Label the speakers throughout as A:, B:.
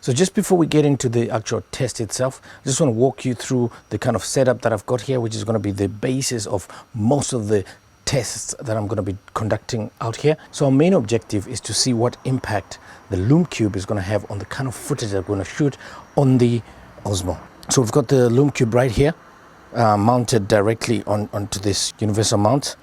A: So just before we get into the actual test itself, I just want to walk you through the kind of setup that I've got here, which is going to be the basis of most of the tests that I'm going to be conducting out here. So our main objective is to see what impact the Lume Cube is going to have on the kind of footage that we're going to shoot on the Osmo. So we've got the Lume Cube right here, mounted directly onto this universal mount.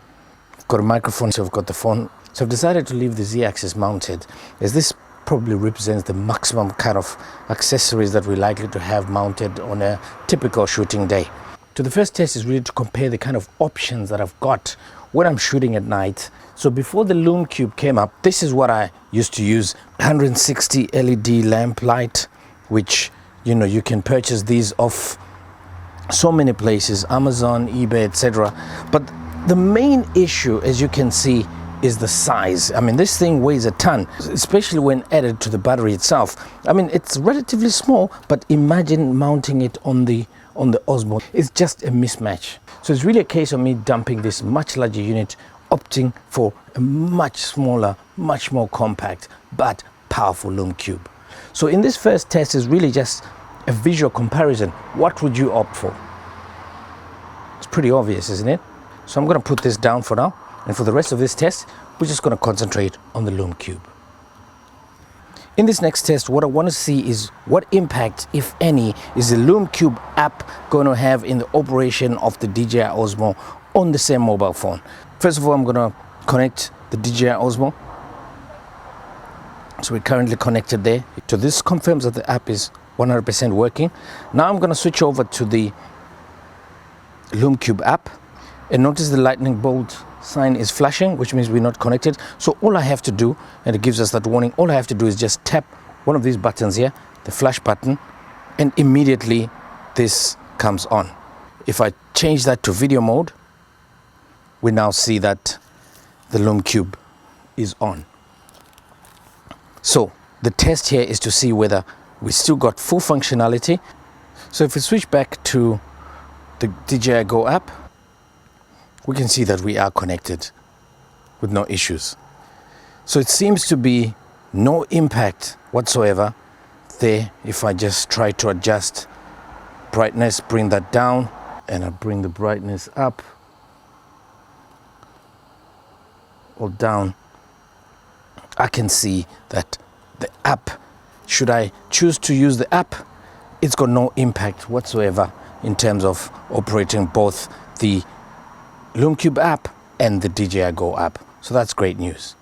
A: I've got a microphone, so I've got the phone. So I've decided to leave the Z-axis mounted, as this probably represents the maximum kind of accessories that we're likely to have mounted on a typical shooting day. So the first test is really to compare the kind of options that I've got when I'm shooting at night. So before the Lume Cube came up, this is what I used to use: 160 LED lamp light, which, you know, you can purchase these off so many places, Amazon, eBay, etc. But the main issue, as you can see, is the size. I mean, this thing weighs a ton, especially when added to the battery itself. I mean, it's relatively small, but imagine mounting it on the Osmo. It's just a mismatch. So it's really a case of me dumping this much larger unit, opting for a much smaller, much more compact, but powerful Lume Cube. So in this first test is really just a visual comparison. What would you opt for? It's pretty obvious, isn't it? So I'm going to put this down for now. And for the rest of this test, we're just going to concentrate on the Lume Cube. In this next test, what I want to see is what impact, if any, is the Lume Cube app going to have in the operation of the DJI Osmo on the same mobile phone. First of all, I'm going to connect the DJI Osmo. So we're currently connected there. So this confirms that the app is 100% working. Now I'm going to switch over to the Lume Cube app, and notice the lightning bolt sign is flashing, which means we're not connected. So all I have to do, and it gives us that warning, all I have to do is just tap one of these buttons here, the flash button, and immediately this comes on. If I change that to video mode, we now see that the Lume Cube is on. So the test here is to see whether we still got full functionality. So if we switch back to the DJI Go app, we can see that we are connected with no issues. So it seems to be no impact whatsoever there. If I just try to adjust brightness, bring that down, and I bring the brightness up or down, I can see that the app, should I choose to use the app, it's got no impact whatsoever in terms of operating both the Lume Cube app and the DJI Go app. So that's great news.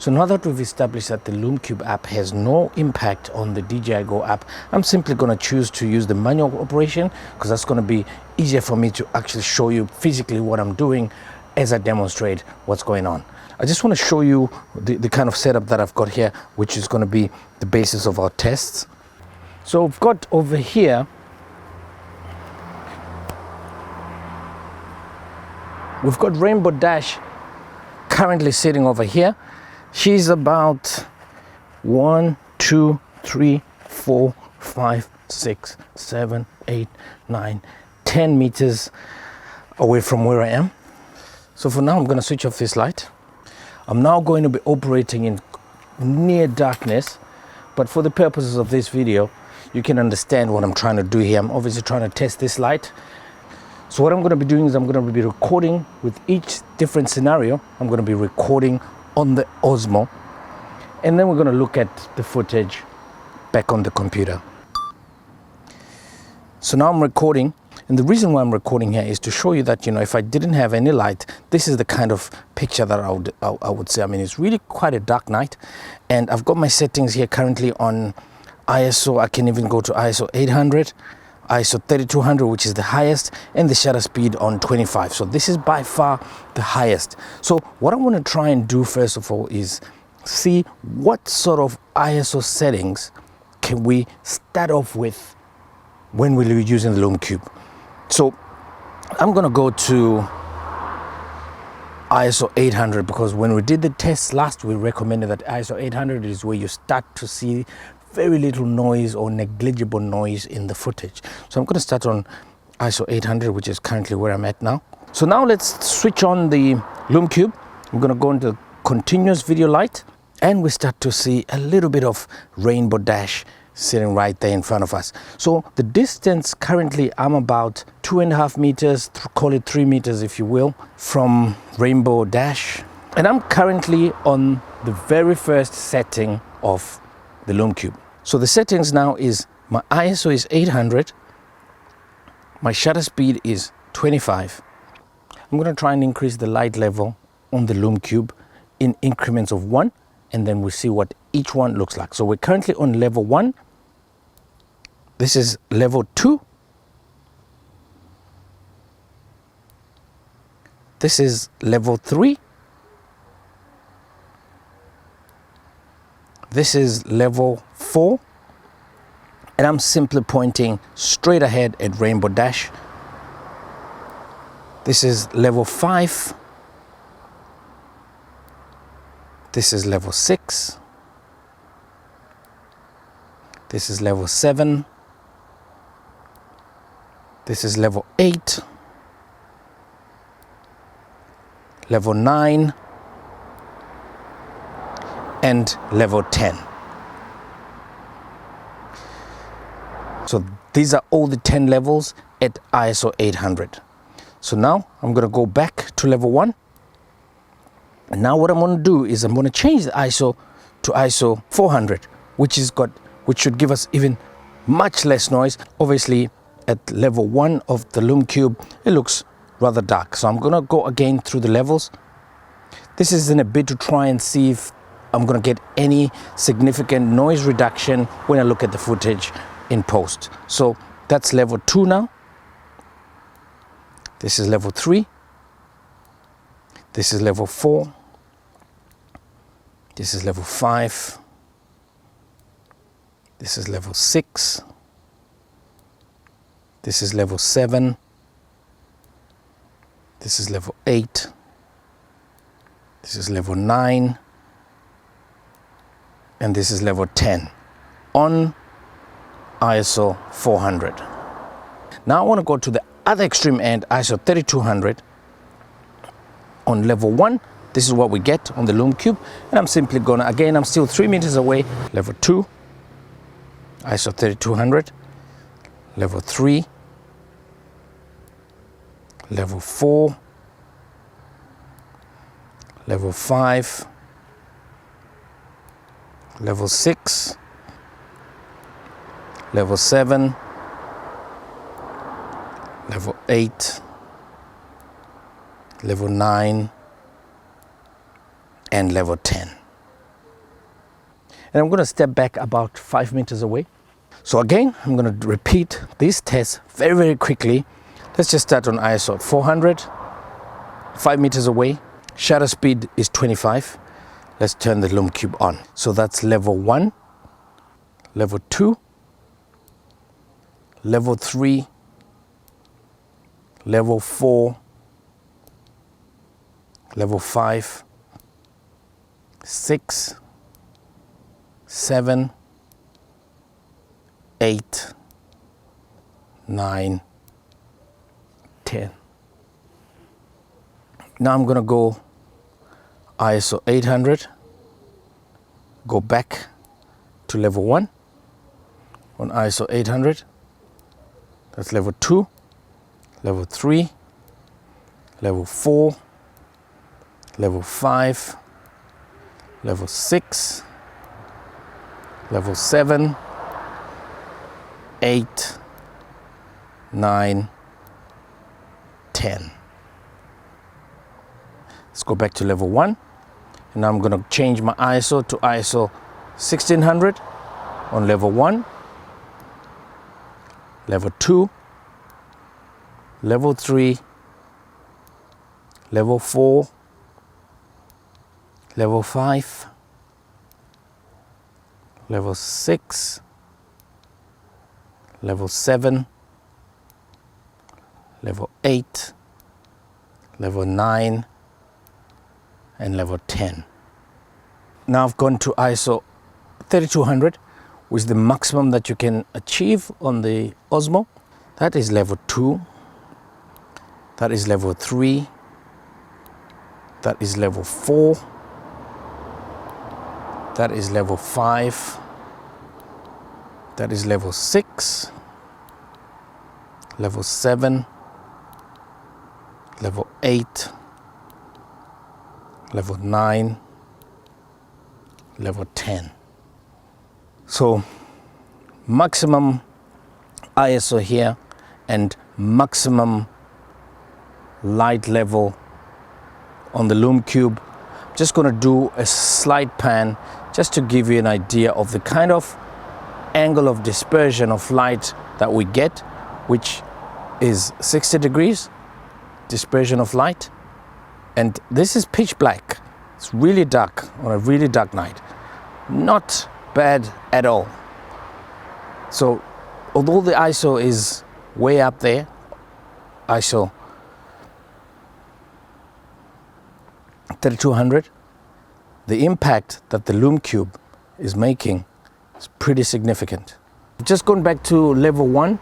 A: So now that we've established that the Lume Cube app has no impact on the DJI Go app, I'm simply going to choose to use the manual operation, because that's going to be easier for me to actually show you physically what I'm doing as I demonstrate what's going on. I just want to show you the kind of setup that I've got here, which is going to be the basis of our tests. So I've got over here, we've got Rainbow Dash currently sitting over here. She's about 1, 2, 3, 4, 5, 6, 7, 8, 9, 10 meters away from where I am. So for now, I'm going to switch off this light. I'm now going to be operating in near darkness, but for the purposes of this video, you can understand what I'm trying to do here. I'm obviously trying to test this light. So what I'm going to be doing is I'm going to be recording with each different scenario. I'm going to be recording on the Osmo, and then we're going to look at the footage back on the computer. So now I'm recording, and the reason why I'm recording here is to show you that, you know, if I didn't have any light, this is the kind of picture that I would say. I mean, it's really quite a dark night, and I've got my settings here currently on ISO. I can even go to ISO 800. ISO 3200, which is the highest, and the shutter speed on 25. So this is by far the highest. So what I want to try and do first of all is see what sort of ISO settings can we start off with when we're using the Lume Cube. So I'm going to go to ISO 800, because when we did the test last, we recommended that ISO 800 is where you start to see very little noise or negligible noise in the footage. So I'm going to start on ISO 800, which is currently where I'm at now. So now let's switch on the Lume Cube. I'm going to go into continuous video light, and we start to see a little bit of Rainbow Dash sitting right there in front of us. So the distance currently, I'm about 2.5 meters, call it 3 meters if you will, from Rainbow Dash. And I'm currently on the very first setting of the Lume Cube. So the settings now is my ISO is 800, my shutter speed is 25. I'm going to try and increase the light level on the Lume Cube in increments of 1, and then we'll see what each one looks like. So we're currently on level 1. This is level 2. This is level 3. This is level 4. And I'm simply pointing straight ahead at Rainbow Dash. This is level 5. This is level 6. This is level 7. This is level 8. Level 9. And level 10. So these are all the 10 levels at ISO 800. So now I'm going to go back to level 1. And now what I'm going to do is I'm going to change the ISO to ISO 400, which should give us even much less noise. Obviously at level 1 of the Lume Cube, it looks rather dark. So I'm going to go again through the levels. This is in a bit to try and see if I'm going to get any significant noise reduction when I look at the footage in post. So that's level 2 now. This is level 3. This is level 4. This is level 5. This is level 6. This is level 7. This is level 8. This is level 9. And this is level 10 on ISO 400. Now I want to go to the other extreme end, ISO 3200. On level 1, this is what we get on the Lume Cube. And I'm simply gonna, again, I'm still 3 meters away. Level 2, ISO 3200. Level 3. Level 4. Level 5. Level 6. Level 7. Level 8. Level 9. And level 10. And I'm going to step back about 5 meters away. So again, I'm going to repeat these tests very, very quickly. Let's just start on ISO 400, 5 meters away. Shutter speed is 25. Let's turn the Lume Cube on. So that's level 1, level 2, level 3, level 4, level 5, 6, 7, 8, 9, 10. Now I'm going to go ISO 800, go back to level 1 on ISO 800. That's level 2, level 3, level 4, level 5, level 6, level 7, 8, 9, 10. Let's go back to level 1. And now I'm going to change my ISO to ISO 1600 on level 1, level 2, level 3, level 4, level 5, level 6, level 7, level 8, level 9, and level 10. Now I've gone to ISO 3200, which is the maximum that you can achieve on the Osmo. That is level 2. That is level 3. That is level 4. That is level 5. That is level 6, level 7, level 8, level 9, level 10. So maximum ISO here and maximum light level on the Lume Cube. I'm just going to do a slight pan just to give you an idea of the kind of angle of dispersion of light that we get, which is 60 degrees dispersion of light. And this is pitch black. It's really dark on a really dark night. Not bad at all. So although the ISO is way up there, ISO 3200, the impact that the Lume Cube is making is pretty significant. Just going back to level 1,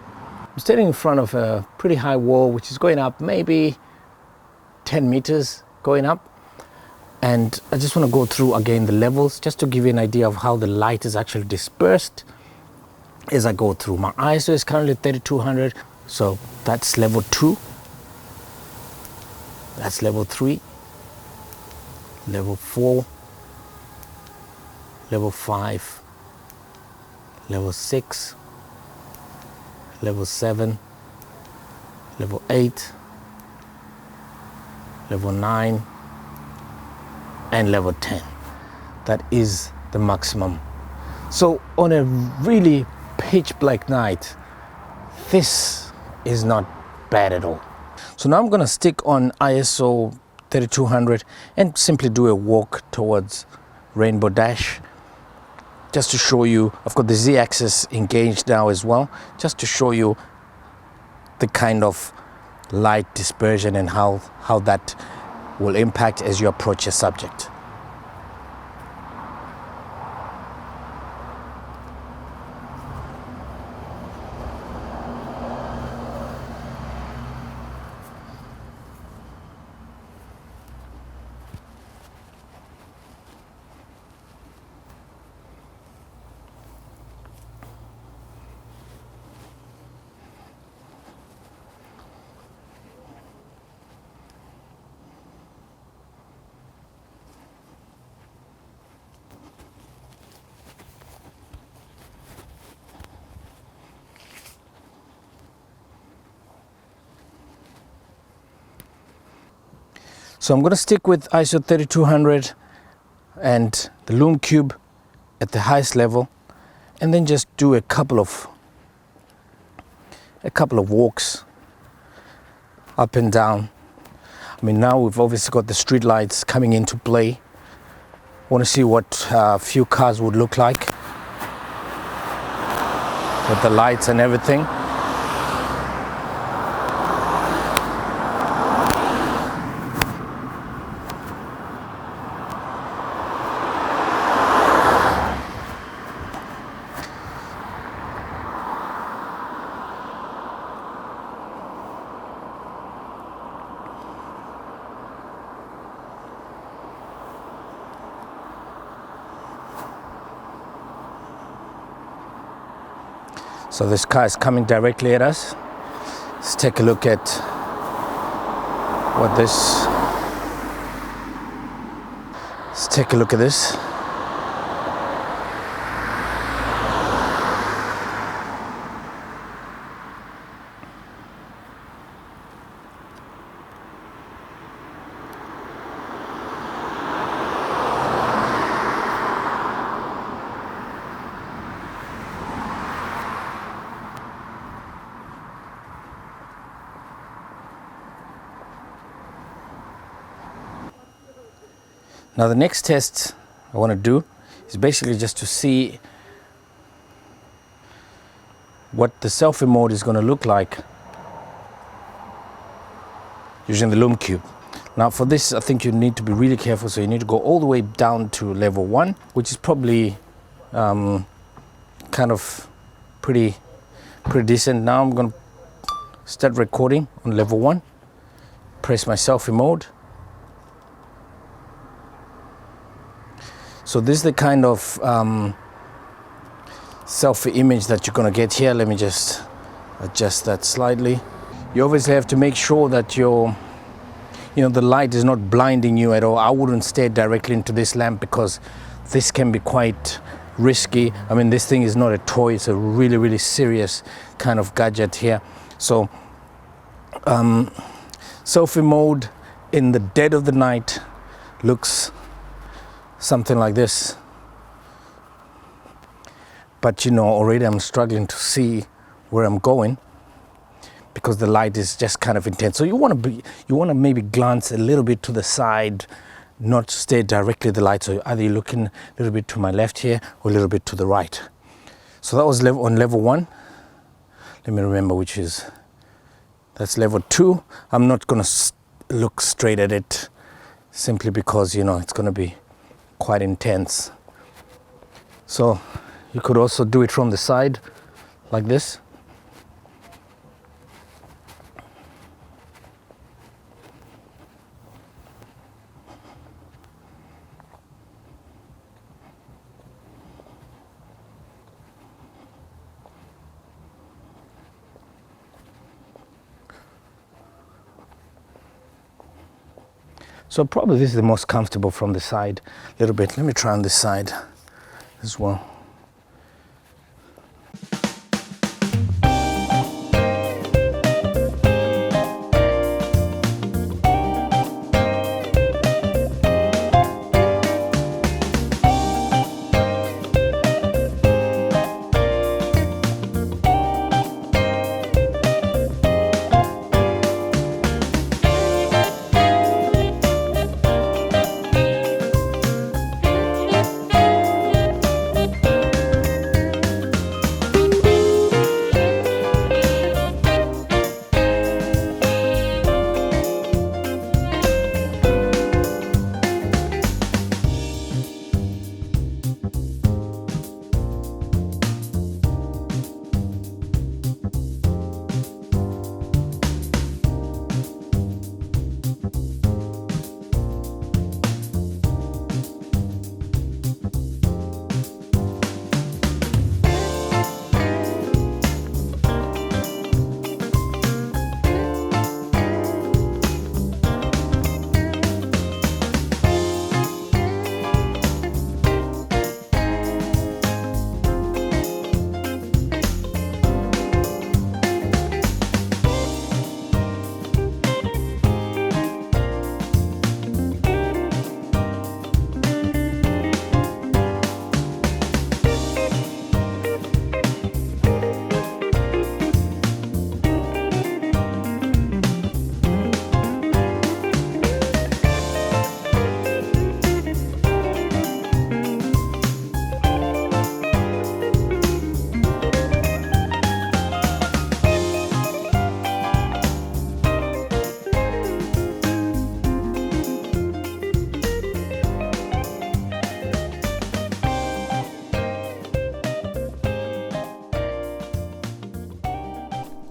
A: I'm standing in front of a pretty high wall which is going up maybe 10 meters going up, and I just want to go through again the levels just to give you an idea of how the light is actually dispersed as I go through. My ISO is currently 3200, so that's level 2, that's level 3, level 4, level 5, level 6, level 7, level 8, level 9, and level 10. That is the maximum. So on a really pitch black night, this is not bad at all. So now I'm going to stick on ISO 3200 and simply do a walk towards Rainbow Dash, just to show you. I've got the Z-axis engaged now as well, just to show you the kind of light dispersion and how that will impact as you approach your subject. So I'm going to stick with ISO 3200 and the Lume Cube at the highest level, and then just do a couple of walks up and down. I mean, now we've obviously got the street lights coming into play. Want to see what a few cars would look like with the lights and everything. So this car is coming directly at us. Let's take a look at what this. Let's take a look at this. Now the next test I want to do is basically just to see what the selfie mode is going to look like using the Lume Cube. Now for this, I think you need to be really careful, so you need to go all the way down to level 1, which is probably kind of pretty decent. Now I'm going to start recording on level 1, press my selfie mode. So this is the kind of selfie image that you're going to get here. Let me just adjust that slightly. You obviously have to make sure that the light is not blinding you at all. I wouldn't stare directly into this lamp because this can be quite risky. I mean, this thing is not a toy. It's a really, really serious kind of gadget here. So selfie mode in the dead of the night looks something like this. But already I'm struggling to see where I'm going because the light is just kind of intense. So you want to maybe glance a little bit to the side, not stare directly at the light. So either you're looking a little bit to my left here or a little bit to the right. So that was on level 1. Let me remember that's level 2. I'm not going to look straight at it simply because it's going to be quite intense. So you could also do it from the side like this. So probably this is the most comfortable from the side a little bit. Let me try on this side as well.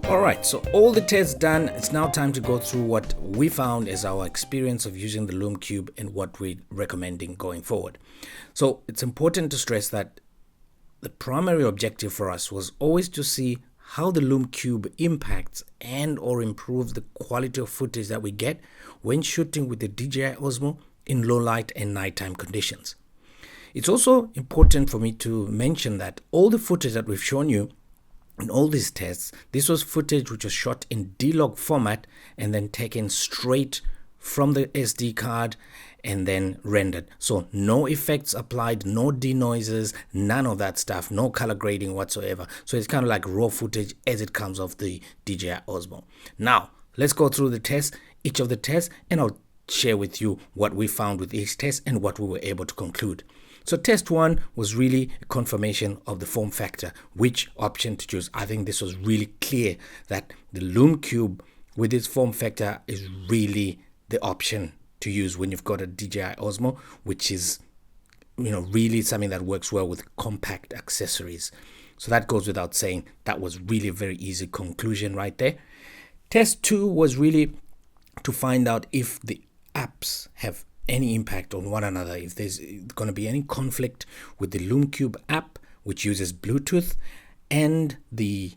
A: Alright, so all the tests done. It's now time to go through what we found as our experience of using the Lume Cube and what we're recommending going forward. So it's important to stress that the primary objective for us was always to see how the Lume Cube impacts and or improves the quality of footage that we get when shooting with the DJI Osmo in low light and nighttime conditions. It's also important for me to mention that all the footage that we've shown you in all these tests, this was footage which was shot in D-Log format and then taken straight from the SD card and then rendered. So no effects applied, no denoisers, none of that stuff, no color grading whatsoever. So it's kind of like raw footage as it comes off the DJI Osmo. Now, let's go through the tests, each of the tests, and I'll share with you what we found with each test and what we were able to conclude. So test 1 was really a confirmation of the form factor, which option to choose. I think this was really clear that the Lume Cube with its form factor is really the option to use when you've got a DJI Osmo, which is really something that works well with compact accessories. So that goes without saying. That was really a very easy conclusion right there. Test 2 was really to find out if the apps have any impact on one another, if there's going to be any conflict with the Lume Cube app which uses Bluetooth, and the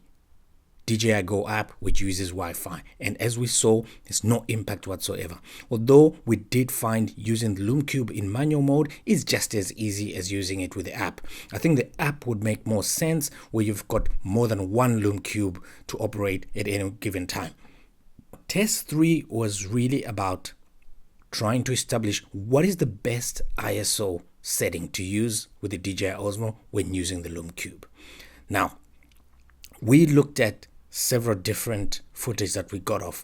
A: DJI Go app, which uses Wi-Fi. And as we saw, there's no impact whatsoever. Although we did find using the Lume Cube in manual mode is just as easy as using it with the app. I think the app would make more sense where you've got more than one Lume Cube to operate at any given time. Test 3 was really about trying to establish what is the best ISO setting to use with the DJI Osmo when using the Lume Cube. Now, we looked at several different footage that we got off,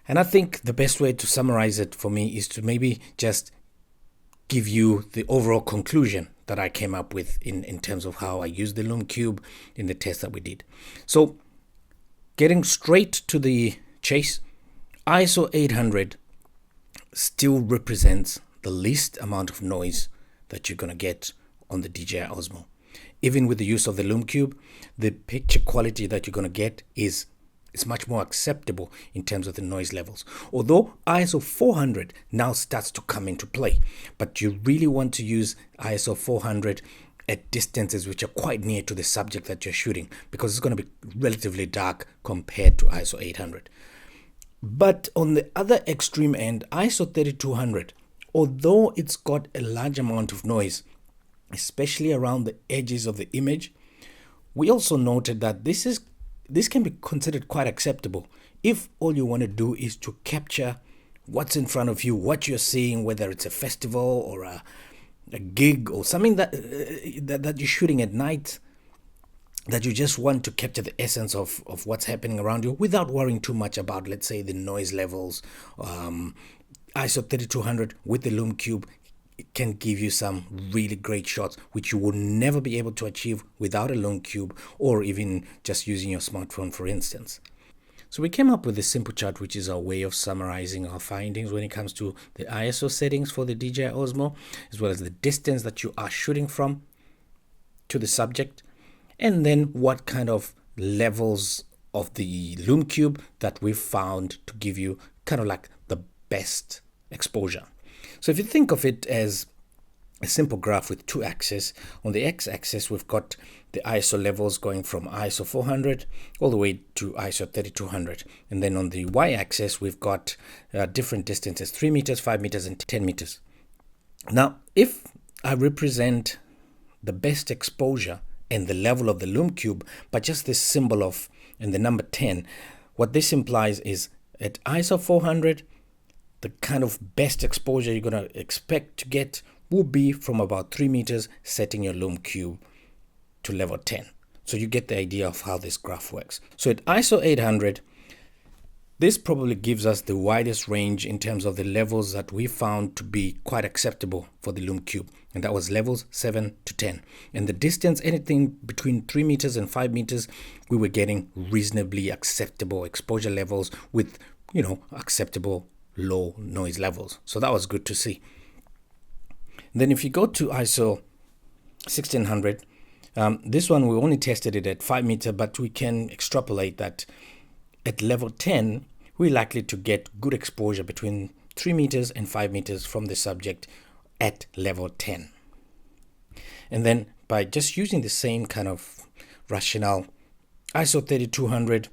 A: and I think the best way to summarize it for me is to maybe just give you the overall conclusion that I came up with in terms of how I used the Lume Cube in the test that we did. So getting straight to the chase, ISO 800 still represents the least amount of noise that you're going to get on the DJI Osmo. Even with the use of the Lume Cube, the picture quality that you're going to get is much more acceptable in terms of the noise levels. Although ISO 400 now starts to come into play, but you really want to use ISO 400 at distances which are quite near to the subject that you're shooting, because it's going to be relatively dark compared to ISO 800. But on the other extreme end, ISO 3200, although it's got a large amount of noise, especially around the edges of the image, we also noted that this can be considered quite acceptable if all you want to do is to capture what's in front of you, what you're seeing, whether it's a festival or a gig or something that you're shooting at night, that you just want to capture the essence of what's happening around you without worrying too much about, let's say, the noise levels. ISO 3200 with the Lume Cube, it can give you some really great shots which you will never be able to achieve without a Lume Cube, or even just using your smartphone, for instance. So we came up with a simple chart, which is our way of summarizing our findings when it comes to the ISO settings for the DJI Osmo, as well as the distance that you are shooting from to the subject, and then what kind of levels of the Lume Cube that we've found to give you kind of like the best exposure. So if you think of it as a simple graph with two axes, on the x-axis we've got the ISO levels going from ISO 400 all the way to ISO 3200, and then on the y-axis we've got different distances, 3 meters, 5 meters, and 10 meters. Now, if I represent the best exposure and the level of the Lume Cube by just this symbol of and the number 10, what this implies is at ISO 400, the kind of best exposure you're going to expect to get will be from about 3 meters, setting your Lume Cube to level 10. So you get the idea of how this graph works. So at ISO 800, this probably gives us the widest range in terms of the levels that we found to be quite acceptable for the Lume Cube. And that was levels 7 to 10. And the distance, anything between 3 meters and 5 meters, we were getting reasonably acceptable exposure levels with, acceptable low noise levels. So that was good to see. Then if you go to ISO 1600, this one we only tested it at 5 meter, but we can extrapolate that at level 10 we're likely to get good exposure between 3 meters and 5 meters from the subject at level 10. And then by just using the same kind of rationale, ISO 3200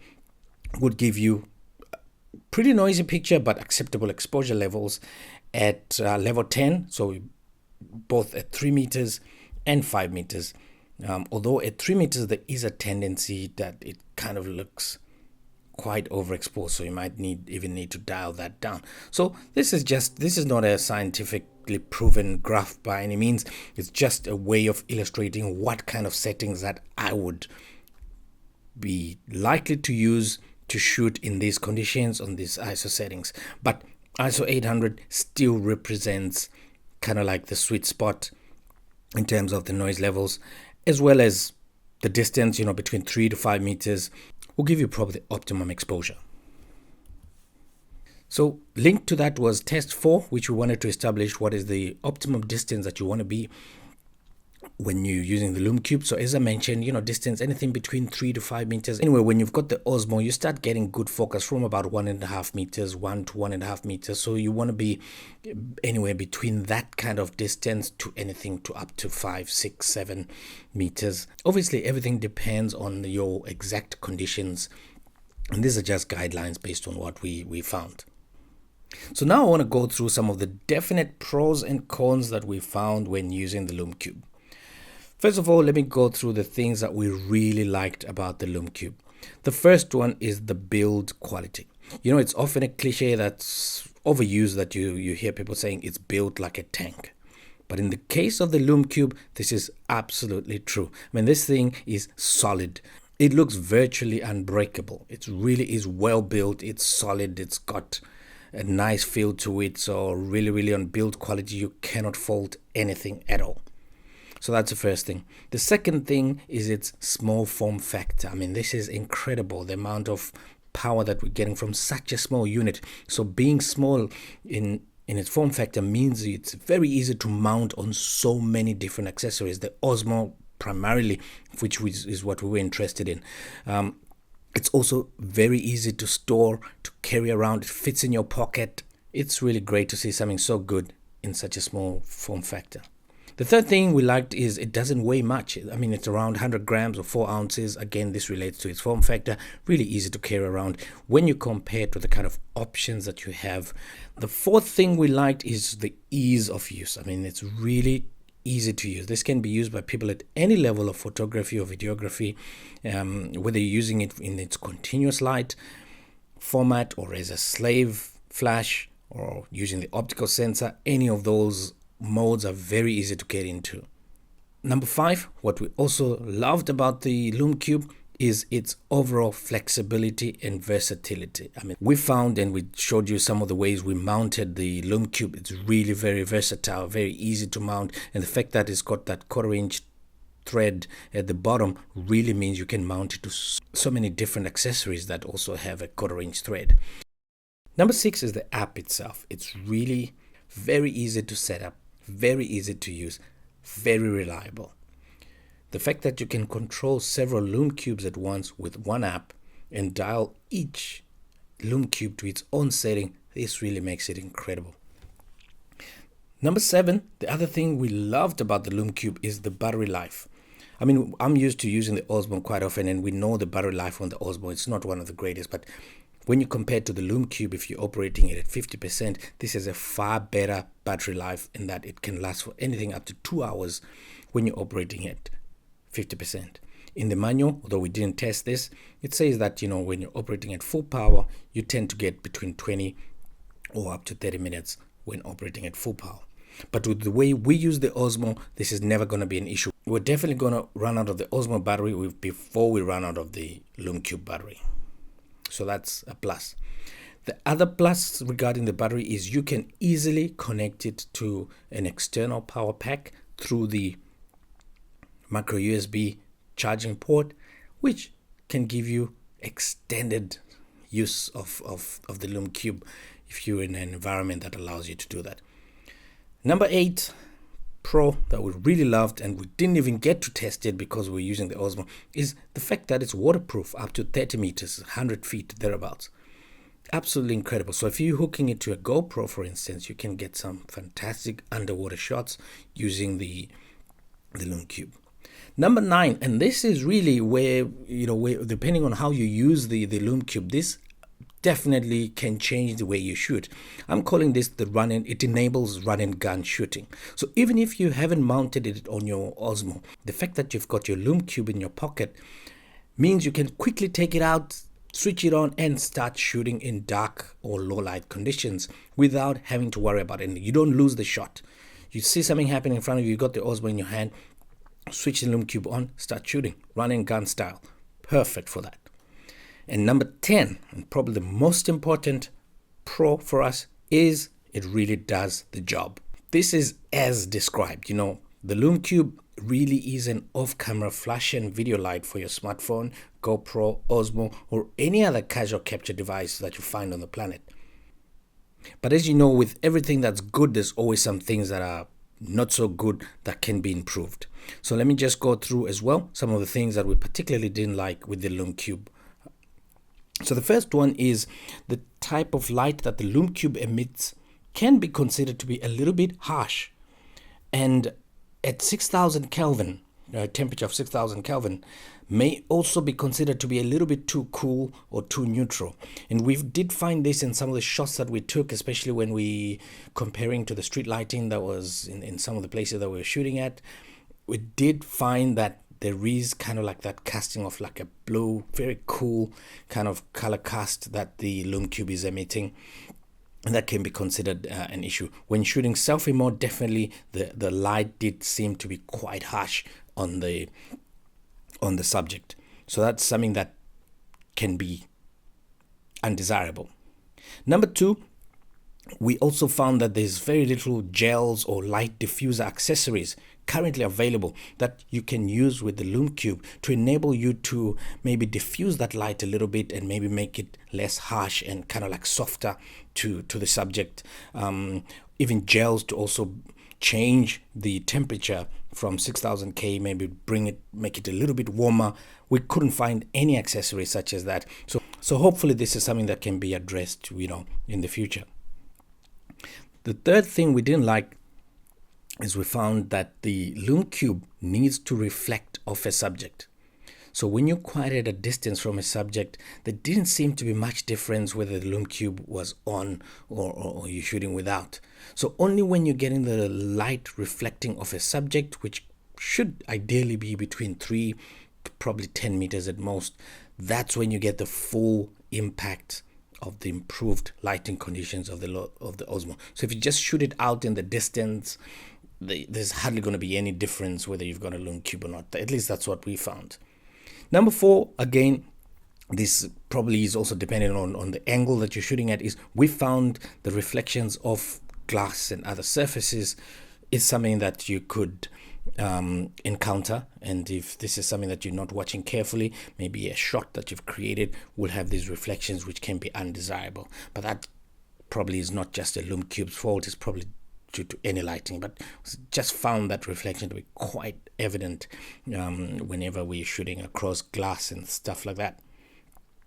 A: would give you pretty noisy picture but acceptable exposure levels at level 10, so both at 3 meters and 5 meters. Although at 3 meters there is a tendency that it kind of looks quite overexposed, so you might even need to dial that down. So this is not a scientifically proven graph by any means. It's just a way of illustrating what kind of settings that I would be likely to use to shoot in these conditions on these ISO settings. But ISO 800 still represents kind of like the sweet spot in terms of the noise levels, as well as the distance, between 3 to 5 meters will give you probably the optimum exposure. So linked to that was test 4, which we wanted to establish what is the optimum distance that you want to be when you're using the Lume Cube. So as I mentioned, distance anything between 3 to 5 meters. Anyway, when you've got the Osmo, you start getting good focus from about 1.5 meters, 1 to 1.5 meters. So you want to be anywhere between that kind of distance to anything to up to 5, 6, 7 meters. Obviously, everything depends on your exact conditions, and these are just guidelines based on what we found. So now I want to go through some of the definite pros and cons that we found when using the Lume Cube. First of all, let me go through the things that we really liked about the Lume Cube. The first one is the build quality. It's often a cliche that's overused, that you hear people saying it's built like a tank. But in the case of the Lume Cube, this is absolutely true. I mean, this thing is solid. It looks virtually unbreakable. It really is well built. It's solid. It's got a nice feel to it. So really on build quality, you cannot fault anything at all. So that's the first thing. The second thing is its small form factor. I mean, this is incredible, the amount of power that we're getting from such a small unit. So being small in its form factor means it's very easy to mount on so many different accessories. The Osmo primarily, which is what we were interested in. It's also very easy to store, to carry around. It fits in your pocket. It's really great to see something so good in such a small form factor. The third thing we liked is it doesn't weigh much. I mean, it's around 100 grams or 4 ounces. Again, this relates to its form factor. Really easy to carry around when you compare to the kind of options that you have. The fourth thing we liked is the ease of use. I mean, it's really easy to use. This can be used by people at any level of photography or videography, whether you're using it in its continuous light format or as a slave flash or using the optical sensor. Any of those modes are very easy to get into. Number 5, what we also loved about the Lume Cube is its overall flexibility and versatility. I mean, we found, and we showed you some of the ways we mounted the Lume Cube. It's really very versatile, very easy to mount, and the fact that it's got that 1/4 inch thread at the bottom really means you can mount it to so many different accessories that also have a 1/4 inch thread. Number 6 is the app itself. It's really very easy to set up, very easy to use, very reliable. The fact that you can control several Lume Cubes at once with one app and dial each Lume Cube to its own setting, this really makes it incredible. Number 7, the other thing we loved about the Lume Cube is the battery life. I mean, I'm used to using the Osmo quite often, and we know the battery life on the Osmo, it's not one of the greatest, but when you compare to the Lume Cube, if you're operating it at 50%, this is a far better battery life in that it can last for anything up to 2 hours when you're operating it 50%. In the manual, although we didn't test this, it says that, when you're operating at full power, you tend to get between 20 or up to 30 minutes when operating at full power. But with the way we use the Osmo, this is never going to be an issue. We're definitely going to run out of the Osmo battery before we run out of the Lume Cube battery. So that's a plus. The other plus regarding the battery is you can easily connect it to an external power pack through the micro USB charging port, which can give you extended use of the Lume Cube if you're in an environment that allows you to do that. Number 8 pro that we really loved, and we didn't even get to test it because we're using the Osmo, is the fact that it's waterproof up to 30 meters, 100 feet thereabouts. Absolutely incredible. So if you're hooking it to a GoPro, for instance, you can get some fantastic underwater shots using the Lume Cube. Number 9, and this is really where, depending on how you use the Lume Cube, this definitely can change the way you shoot. I'm calling this it enables run and gun shooting. So even if you haven't mounted it on your Osmo, the fact that you've got your Lume Cube in your pocket means you can quickly take it out, switch it on, and start shooting in dark or low light conditions without having to worry about anything. You don't lose the shot. You see something happening in front of you, you got the Osmo in your hand, switch the Lume Cube on, start shooting, run and gun style. Perfect for that. And number 10, and probably the most important pro for us, is it really does the job. This is as described. The Lume Cube really is an off-camera flash and video light for your smartphone, GoPro, Osmo, or any other casual capture device that you find on the planet. But as you know, with everything that's good, there's always some things that are not so good that can be improved. So let me just go through as well some of the things that we particularly didn't like with the Lume Cube. So the first one is the type of light that the Lume Cube emits can be considered to be a little bit harsh. And at 6,000 Kelvin, temperature of 6,000 Kelvin, may also be considered to be a little bit too cool or too neutral. And we did find this in some of the shots that we took, especially when we comparing to the street lighting that was in some of the places that we were shooting at. We did find that there is kind of like that casting of like a blue, very cool kind of color cast that the Lume Cube is emitting. And that can be considered an issue. When shooting selfie mode, definitely the light did seem to be quite harsh on the subject. So that's something that can be undesirable. Number two, we also found that there's very little gels or light diffuser accessories currently available that you can use with the Lume Cube to enable you to maybe diffuse that light a little bit and maybe make it less harsh and kind of like softer to the subject. Even gels to also change the temperature from 6,000 K, maybe make it a little bit warmer. We couldn't find any accessories such as that. So hopefully this is something that can be addressed, in the future. The third thing we didn't like is we found that the Lume Cube needs to reflect off a subject. So when you're quite at a distance from a subject, there didn't seem to be much difference whether the Lume Cube was on or you're shooting without. So only when you're getting the light reflecting off a subject, which should ideally be between 3 to probably 10 meters at most, that's when you get the full impact of the improved lighting conditions of the Osmo. So if you just shoot it out in the distance, there's hardly going to be any difference whether you've got a Lume Cube or not. At least that's what we found. Number 4, again, this probably is also dependent on the angle that you're shooting at, is we found the reflections of glass and other surfaces is something that you could encounter. And if this is something that you're not watching carefully, maybe a shot that you've created will have these reflections which can be undesirable. But that probably is not just a Lume Cube's fault, it's probably due to any lighting, but just found that reflection to be quite evident whenever we're shooting across glass and stuff like that.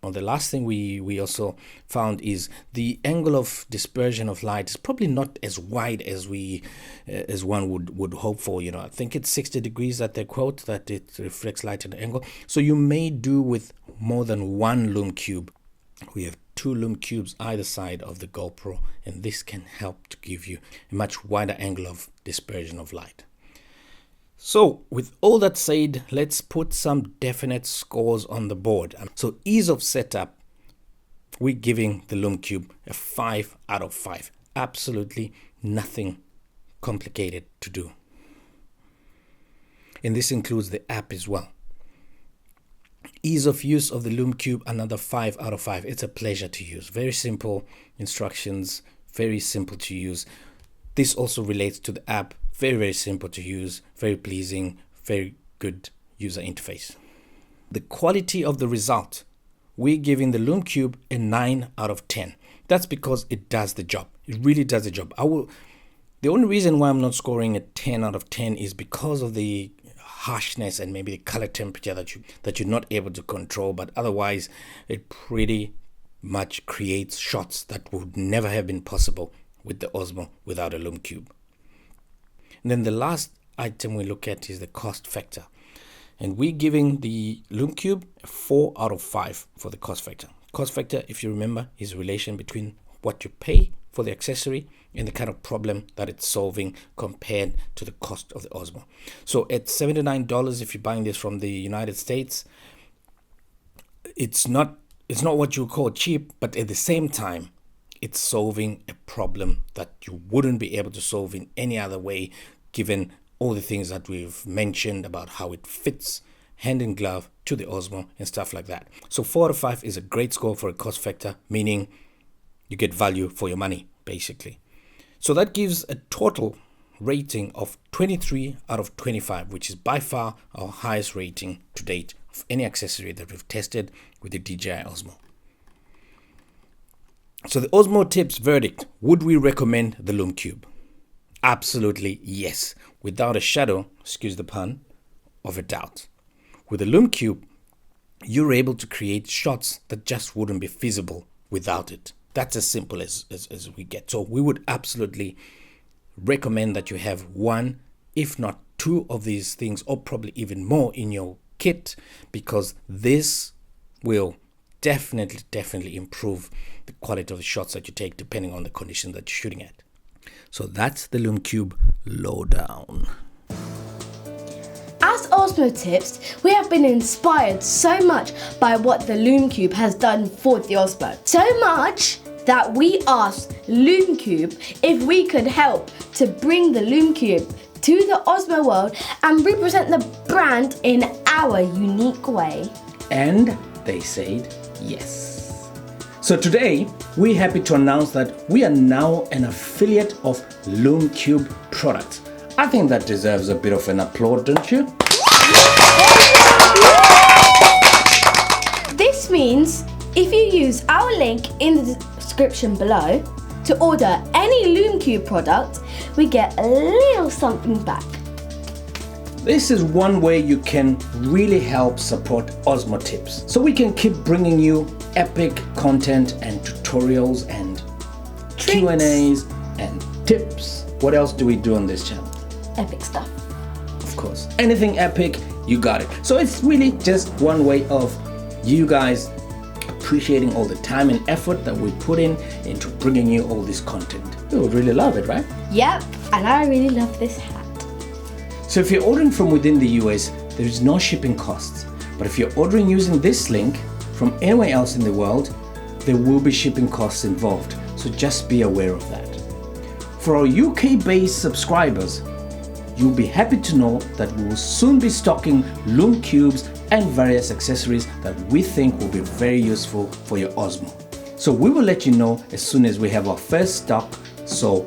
A: Well, the last thing we also found is the angle of dispersion of light is probably not as wide as one would hope for. I think it's 60 degrees that they quote that it reflects light at an angle. So you may do with more than one Lume Cube. We have 2 Lume Cubes either side of the GoPro, and this can help to give you a much wider angle of dispersion of light. So with all that said, let's put some definite scores on the board. So ease of setup, we're giving the Lume Cube a 5 out of 5. Absolutely nothing complicated to do. And this includes the app as well. Ease of use of the Lume Cube, another 5 out of 5. It's a pleasure to use. Very simple instructions, very simple to use. This also relates to the app. Very, very simple to use, very pleasing, very good user interface. The quality of the result, we're giving the Lume Cube a 9 out of 10. That's because it does the job. It really does the job. The only reason why I'm not scoring a 10 out of 10 is because of the harshness and maybe the color temperature that you're not able to control, but otherwise it pretty much creates shots that would never have been possible with the Osmo without a Lume Cube. And then the last item we look at is the cost factor, and we're giving the Lume Cube a 4 out of 5 for the cost factor. Cost factor, if you remember, is a relation between what you pay for the accessory and the kind of problem that it's solving compared to the cost of the Osmo. So at $79, if you're buying this from the United States, it's not what you call cheap, but at the same time, it's solving a problem that you wouldn't be able to solve in any other way, given all the things that we've mentioned about how it fits hand in glove to the Osmo and stuff like that. So 4 out of 5 is a great score for a cost factor, meaning you get value for your money, basically. So that gives a total rating of 23 out of 25, which is by far our highest rating to date of any accessory that we've tested with the DJI Osmo. So the Osmo Tips verdict, would we recommend the Lume Cube? Absolutely yes, without a shadow, excuse the pun, of a doubt. With the Lume Cube, you're able to create shots that just wouldn't be feasible without it. That's as simple as we get. So we would absolutely recommend that you have one, if not two of these things, or probably even more in your kit, because this will definitely improve the quality of the shots that you take depending on the condition that you're shooting at. So that's the Lume Cube lowdown.
B: As Osmo tips, we have been inspired so much by what the Lume Cube has done for the Osmo. So much that we asked Lume Cube if we could help to bring the Lume Cube to the Osmo world and represent the brand in our unique way.
A: And they said yes. So today, we're happy to announce that we are now an affiliate of Lume Cube products. I think that deserves a bit of an applaud, don't you?
B: This means if you use our link in the description below to order any Lume Cube product, we get a little something back.
A: This is one way you can really help support Osmo Tips, so we can keep bringing you epic content and tutorials and Q&As and tips. What else do we do on this channel?
B: Epic stuff.
A: Of course, anything epic, you got it. So it's really just one way of you guys appreciating all the time and effort that we put into bringing you all this content. You would really love it, right?
B: Yep, and I really love this hat.
A: So if you're ordering from within the US, there is no shipping costs. But if you're ordering using this link from anywhere else in the world, there will be shipping costs involved. So just be aware of that. For our UK-based subscribers, you'll be happy to know that we will soon be stocking Lume Cubes and various accessories that we think will be very useful for your Osmo. So we will let you know as soon as we have our first stock, so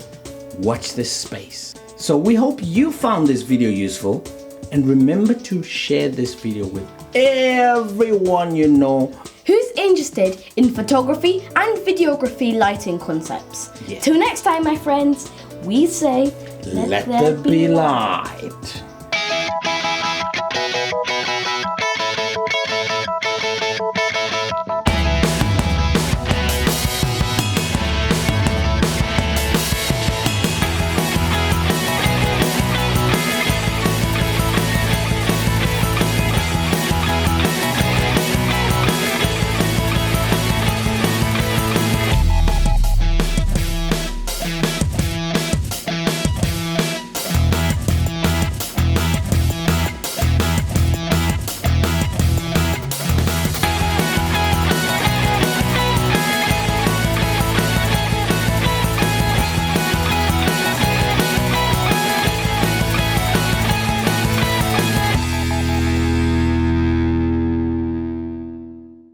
A: watch this space. So we hope you found this video useful, and remember to share this video with everyone you know
B: who's interested in photography and videography lighting concepts.
A: Yeah.
B: Till next time, my friends, we say,
A: let there be light.